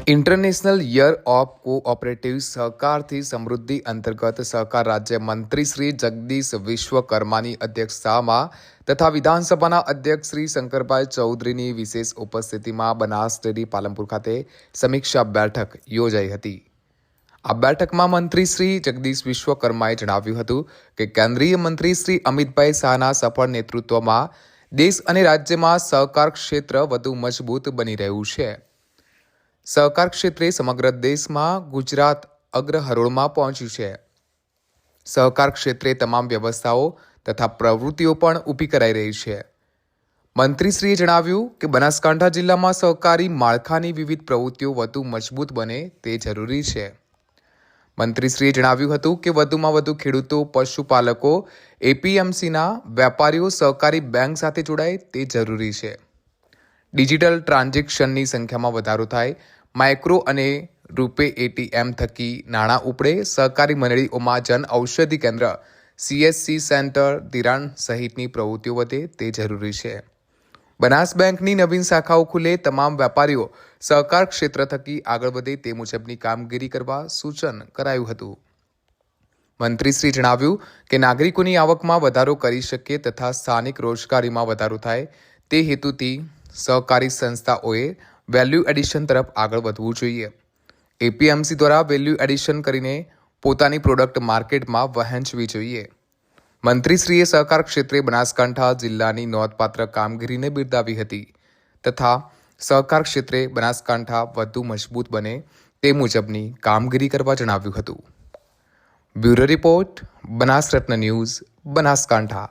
International year of cooperative સહકારથી સમૃદ્ધિ અંતર્ગત સહકાર રાજ્ય મંત્રી શ્રી જગદીશ વિશ્વકર્માની અધ્યક્ષતામાં તથા વિધાનસભાના અધ્યક્ષ શ્રી શંકરભાઈ ચૌધરીની વિશેષ ઉપસ્થિતિમાં બનાસ ડેરી પાલનપુર ખાતે સમીક્ષા બેઠક યોજાઈ હતી। આ બેઠકમાં મંત્રી શ્રી જગદીશ વિશ્વકર્માએ જણાવ્યું હતું કે કેન્દ્રીય મંત્રી શ્રી અમિતભાઈ શાહના સફળ નેતૃત્વમાં દેશ અને રાજ્યમાં સહકાર ક્ષેત્ર વધુ મજબૂત બની રહ્યું છે। સહકાર ક્ષેત્રે સમગ્ર દેશમાં ગુજરાત અગ્રહરોળમાં પહોંચ્યું છે। સહકાર ક્ષેત્રે તમામ વ્યવસ્થાઓ તથા પ્રવૃત્તિઓ પણ ઊભી કરાઈ રહી છે। મંત્રીશ્રીએ જણાવ્યું કે બનાસકાંઠા જિલ્લામાં સહકારી માળખાની વિવિધ પ્રવૃત્તિઓ વધુ મજબૂત બને તે જરૂરી છે। મંત્રીશ્રીએ જણાવ્યું હતું કે વધુમાં વધુ ખેડૂતો, પશુપાલકો, એપીએમસીના વેપારીઓ સહકારી બેંક સાથે જોડાય તે જરૂરી છે। ડિજિટલ ટ્રાન્ઝેક્શનની સંખ્યામાં વધારો થાય, માઇક્રો અને રૂપે એટીએમ થકી નાણાં ઉપડે, સહકારી મંડળીઓમાં જન ઔષધિ કેન્દ્ર, સીએસસી સેન્ટર, ધિરાણ સહિતની પ્રવૃત્તિઓ વધે તે જરૂરી છે। બનાસ બેંકની નવીન શાખાઓ ખુલે, તમામ વેપારીઓ સહકાર ક્ષેત્ર થકી આગળ વધે તે મુજબની કામગીરી કરવા સૂચન કરાયું હતું। મંત્રીશ્રીએ જણાવ્યું કે નાગરિકોની આવકમાં વધારો કરી શકીએ તથા સ્થાનિક રોજગારીમાં વધારો થાય તે હેતુથી સહકારી સંસ્થાઓએ વેલ્યુ એડિશન તરફ આગળ વધવું જોઈએ। એપીએમસી દ્વારા વેલ્યુ એડિશન કરીને પોતાની પ્રોડક્ટ માર્કેટમાં વહેંચવી જોઈએ। મંત્રીશ્રીએ સહકાર ક્ષેત્રે બનાસકાંઠા જિલ્લાની નોંધપાત્ર કામગીરીને બિરદાવી હતી તથા સહકાર ક્ષેત્રે બનાસકાંઠા વધુ મજબૂત બને તે મુજબની કામગીરી કરવા જણાવ્યું હતું। બ્યુરો રિપોર્ટ, બનાસ રત્ન ન્યૂઝ, બનાસકાંઠા।